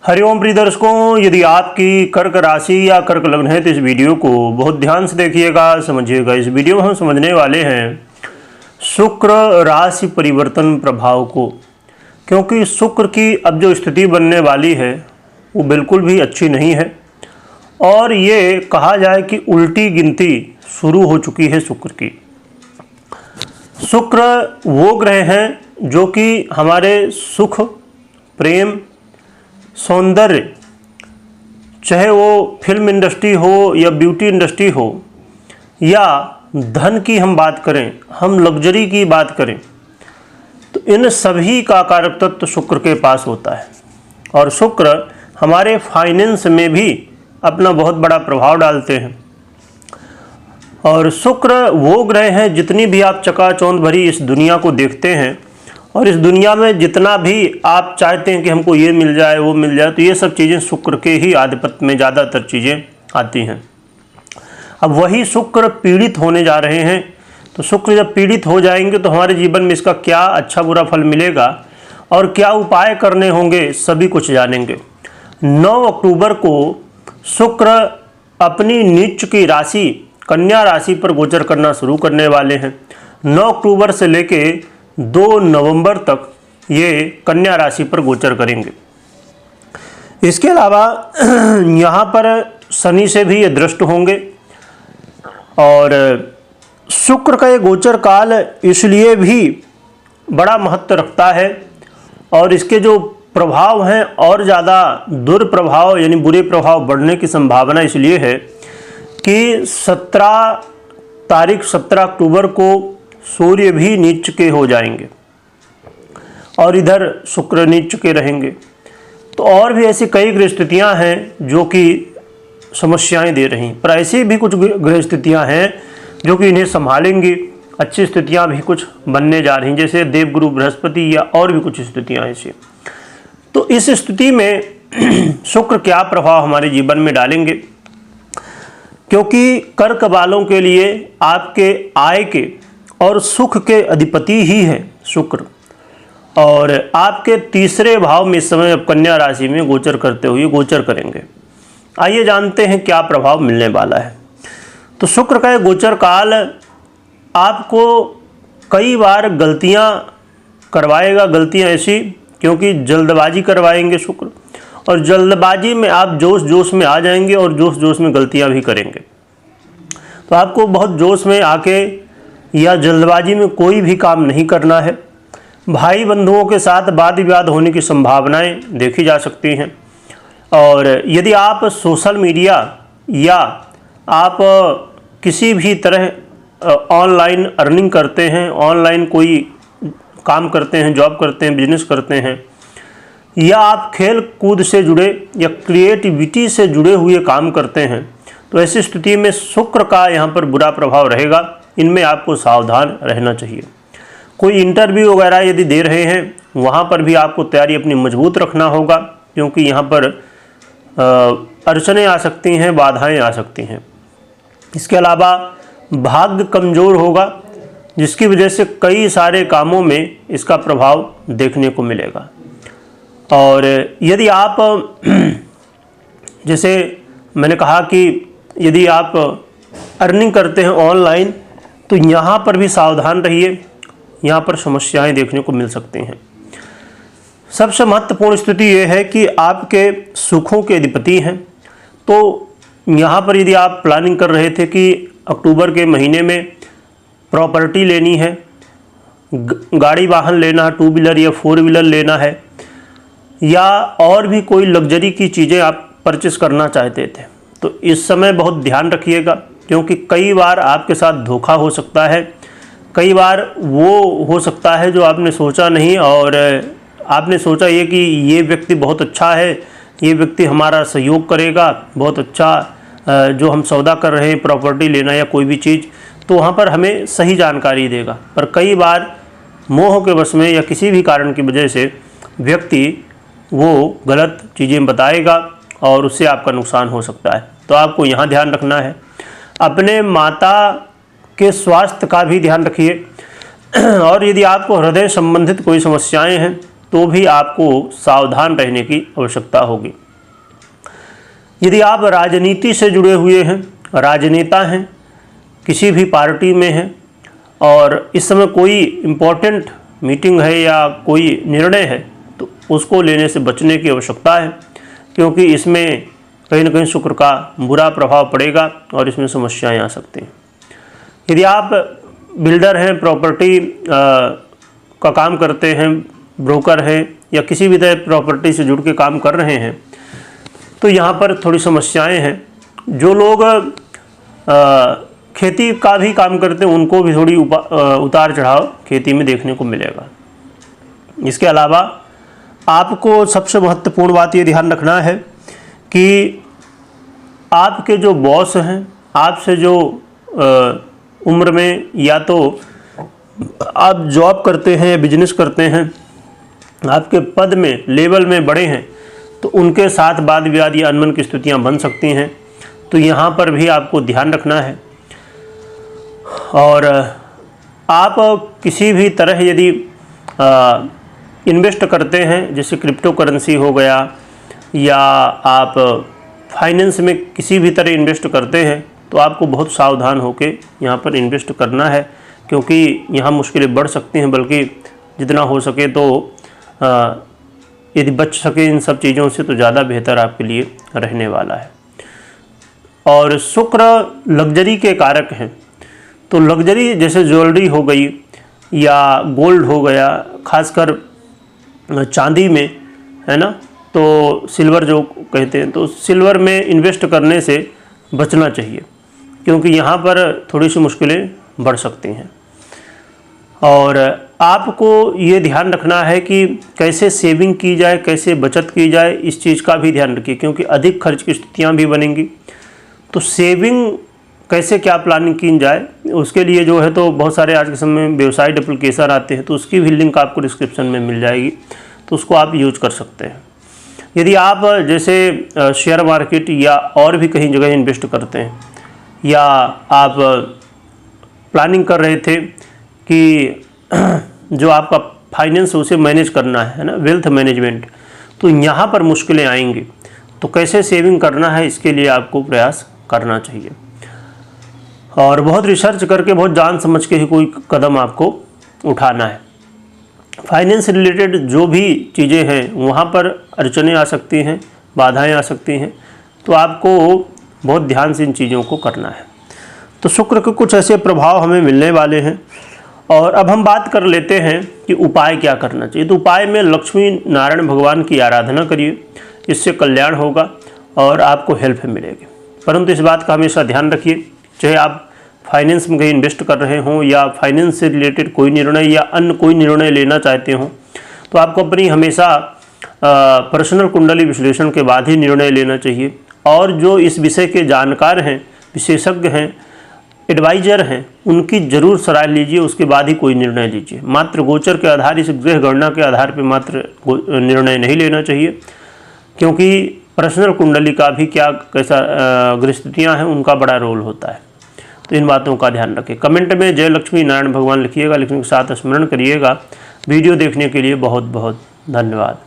हरिओम प्रिय दर्शकों, यदि आपकी कर्क राशि या कर्क लग्न है तो इस वीडियो को बहुत ध्यान से देखिएगा, समझिएगा। इस वीडियो में हम समझने वाले हैं शुक्र राशि परिवर्तन प्रभाव को, क्योंकि शुक्र की अब जो स्थिति बनने वाली है वो बिल्कुल भी अच्छी नहीं है और ये कहा जाए कि उल्टी गिनती शुरू हो चुकी है शुक्र की। शुक्र वो ग्रह हैं जो कि हमारे सुख, प्रेम, सौंदर्य, चाहे वो फिल्म इंडस्ट्री हो या ब्यूटी इंडस्ट्री हो या धन की हम बात करें, हम लग्जरी की बात करें, तो इन सभी का कारक तत्व शुक्र के पास होता है। और शुक्र हमारे फाइनेंस में भी अपना बहुत बड़ा प्रभाव डालते हैं। और शुक्र वो ग्रह हैं, जितनी भी आप चकाचौंध भरी इस दुनिया को देखते हैं और इस दुनिया में जितना भी आप चाहते हैं कि हमको ये मिल जाए वो मिल जाए, तो ये सब चीज़ें शुक्र के ही आधिपत्य में ज़्यादातर चीज़ें आती हैं। अब वही शुक्र पीड़ित होने जा रहे हैं, तो शुक्र जब पीड़ित हो जाएंगे तो हमारे जीवन में इसका क्या अच्छा बुरा फल मिलेगा और क्या उपाय करने होंगे, सभी कुछ जानेंगे। 9 अक्टूबर को शुक्र अपनी नीच की राशि कन्या राशि पर गोचर करना शुरू करने वाले हैं। 9 अक्टूबर से लेके 2 नवंबर तक ये कन्या राशि पर गोचर करेंगे। इसके अलावा यहाँ पर शनि से भी ये दृष्ट होंगे और शुक्र का ये गोचर काल इसलिए भी बड़ा महत्व रखता है और इसके जो प्रभाव हैं और ज़्यादा दुष्प्रभाव यानी बुरे प्रभाव बढ़ने की संभावना इसलिए है कि 17 अक्टूबर को सूर्य भी नीच के हो जाएंगे और इधर शुक्र नीच के रहेंगे। तो और भी ऐसी कई ग्रह स्थितियाँ हैं जो कि समस्याएं दे रही, पर ऐसी भी कुछ ग्रह स्थितियाँ हैं जो कि इन्हें संभालेंगी। अच्छी स्थितियाँ भी कुछ बनने जा रही, जैसे देवगुरु बृहस्पति या और भी कुछ स्थितियाँ ऐसी। तो इस स्थिति में शुक्र क्या प्रभाव हमारे जीवन में डालेंगे, क्योंकि कर्क वालों के लिए आपके आय के और सुख के अधिपति ही है शुक्र, और आपके तीसरे भाव में इस समय अब कन्या राशि में गोचर करते हुए गोचर करेंगे। आइए जानते हैं क्या प्रभाव मिलने वाला है। तो शुक्र का गोचर काल आपको कई बार गलतियां करवाएगा, गलतियां ऐसी क्योंकि जल्दबाजी करवाएंगे शुक्र, और जल्दबाजी में आप जोश में आ जाएंगे और जोश में गलतियां भी करेंगे। तो आपको बहुत जोश में आके या जल्दबाजी में कोई भी काम नहीं करना है। भाई बंधुओं के साथ वाद विवाद होने की संभावनाएं देखी जा सकती हैं। और यदि आप सोशल मीडिया या आप किसी भी तरह ऑनलाइन अर्निंग करते हैं, ऑनलाइन कोई काम करते हैं, जॉब करते हैं, बिजनेस करते हैं, या आप खेल कूद से जुड़े या क्रिएटिविटी से जुड़े हुए काम करते हैं, तो ऐसी स्थिति में शुक्र का यहाँ पर बुरा प्रभाव रहेगा। इनमें आपको सावधान रहना चाहिए। कोई इंटरव्यू वगैरह यदि दे रहे हैं, वहाँ पर भी आपको तैयारी अपनी मजबूत रखना होगा, क्योंकि यहाँ पर अड़चनें आ सकती हैं, बाधाएं आ सकती हैं। इसके अलावा भाग्य कमज़ोर होगा, जिसकी वजह से कई सारे कामों में इसका प्रभाव देखने को मिलेगा। और यदि आप जैसे मैंने कहा कि यदि आप अर्निंग करते हैं ऑनलाइन, तो यहाँ पर भी सावधान रहिए, यहाँ पर समस्याएं देखने को मिल सकती हैं। सबसे महत्वपूर्ण स्थिति ये है कि आपके सुखों के अधिपति हैं। तो यहाँ पर यदि आप प्लानिंग कर रहे थे कि अक्टूबर के महीने में प्रॉपर्टी लेनी है, गाड़ी वाहन लेना है, 2 व्हीलर या 4 व्हीलर लेना है, या और भी कोई लग्जरी की चीज़ें आप परचेस करना चाहते थे, तो इस समय बहुत ध्यान रखिएगा, क्योंकि कई बार आपके साथ धोखा हो सकता है। कई बार वो हो सकता है जो आपने सोचा नहीं, और आपने सोचा ये कि ये व्यक्ति बहुत अच्छा है, ये व्यक्ति हमारा सहयोग करेगा, बहुत अच्छा जो हम सौदा कर रहे हैं, प्रॉपर्टी लेना या कोई भी चीज़, तो वहाँ पर हमें सही जानकारी देगा। पर कई बार मोह के वश में या किसी भी कारण की वजह से व्यक्ति वो गलत चीज़ें बताएगा और उससे आपका नुकसान हो सकता है। तो आपको यहाँ ध्यान रखना है। अपने माता के स्वास्थ्य का भी ध्यान रखिए। और यदि आपको हृदय संबंधित कोई समस्याएं हैं, तो भी आपको सावधान रहने की आवश्यकता होगी। यदि आप राजनीति से जुड़े हुए हैं, राजनेता हैं, किसी भी पार्टी में हैं और इस समय कोई इम्पोर्टेंट मीटिंग है या कोई निर्णय है, तो उसको लेने से बचने की आवश्यकता है, क्योंकि इसमें कहीं न कहीं शुक्र का बुरा प्रभाव पड़ेगा और इसमें समस्याएं आ सकती हैं। यदि आप बिल्डर हैं, प्रॉपर्टी का काम करते हैं, ब्रोकर हैं या किसी भी तरह प्रॉपर्टी से जुड़ के काम कर रहे हैं, तो यहाँ पर थोड़ी समस्याएं हैं। जो लोग खेती का भी काम करते हैं उनको भी थोड़ी उतार चढ़ाव खेती में देखने को मिलेगा। इसके अलावा आपको सबसे महत्वपूर्ण बात ये ध्यान रखना है कि आपके जो बॉस हैं, आपसे जो उम्र में या तो आप जॉब करते हैं या बिजनेस करते हैं, आपके पद में लेवल में बड़े हैं, तो उनके साथ वाद विवाद या अनबन की स्थितियाँ बन सकती हैं। तो यहाँ पर भी आपको ध्यान रखना है। और आप किसी भी तरह यदि इन्वेस्ट करते हैं, जैसे क्रिप्टो करेंसी हो गया, या आप फाइनेंस में किसी भी तरह इन्वेस्ट करते हैं, तो आपको बहुत सावधान होकर यहाँ पर इन्वेस्ट करना है, क्योंकि यहाँ मुश्किलें बढ़ सकती हैं। बल्कि जितना हो सके तो यदि बच सके इन सब चीज़ों से तो ज़्यादा बेहतर आपके लिए रहने वाला है। और शुक्र लग्जरी के कारक हैं, तो लग्जरी जैसे ज्वेलरी हो गई या गोल्ड हो गया, खासकर चांदी में, है ना, तो सिल्वर जो कहते हैं, तो सिल्वर में इन्वेस्ट करने से बचना चाहिए, क्योंकि यहाँ पर थोड़ी सी मुश्किलें बढ़ सकती हैं। और आपको ये ध्यान रखना है कि कैसे सेविंग की जाए, कैसे बचत की जाए, इस चीज़ का भी ध्यान रखिए, क्योंकि अधिक खर्च की स्थितियाँ भी बनेंगी। तो सेविंग कैसे क्या प्लानिंग की जाए, उसके लिए जो है तो बहुत सारे आज के समय में वेबसाइट एप्लीकेशन आते हैं, तो उसकी भी लिंक आपको डिस्क्रिप्शन में मिल जाएगी, तो उसको आप यूज कर सकते हैं। यदि आप जैसे शेयर मार्केट या और भी कहीं जगह इन्वेस्ट करते हैं, या आप प्लानिंग कर रहे थे कि जो आपका फाइनेंस उसे मैनेज करना है ना, वेल्थ मैनेजमेंट, तो यहाँ पर मुश्किलें आएंगी। तो कैसे सेविंग करना है, इसके लिए आपको प्रयास करना चाहिए और बहुत रिसर्च करके, बहुत जान समझ के ही कोई कदम आपको उठाना है। फाइनेंस से रिलेटेड जो भी चीज़ें हैं वहाँ पर अड़चनें आ सकती हैं, बाधाएं आ सकती हैं, तो आपको बहुत ध्यान से इन चीज़ों को करना है। तो शुक्र के कुछ ऐसे प्रभाव हमें मिलने वाले हैं। और अब हम बात कर लेते हैं कि उपाय क्या करना चाहिए। तो उपाय में लक्ष्मी नारायण भगवान की आराधना करिए, इससे कल्याण होगा और आपको हेल्प मिलेगी। परंतु इस बात का हमेशा ध्यान रखिए, चाहे आप फाइनेंस में कहीं इन्वेस्ट कर रहे हों या फाइनेंस से रिलेटेड कोई निर्णय या अन्य कोई निर्णय लेना चाहते हों, तो आपको अपनी हमेशा पर्सनल कुंडली विश्लेषण के बाद ही निर्णय लेना चाहिए। और जो इस विषय के जानकार हैं, विशेषज्ञ हैं, एडवाइजर हैं, उनकी जरूर सलाह लीजिए, उसके बाद ही कोई निर्णय लीजिए। मात्र गोचर के आधार, इस ग्रह गणना के आधार पर मात्र निर्णय नहीं लेना चाहिए, क्योंकि पर्सनल कुंडली का भी क्या कैसा ग्रह स्थितियाँ हैं, उनका बड़ा रोल होता है। तो इन बातों का ध्यान रखें। कमेंट में जय लक्ष्मी नारायण भगवान लिखिएगा, लिखने के साथ स्मरण करिएगा। वीडियो देखने के लिए बहुत बहुत धन्यवाद।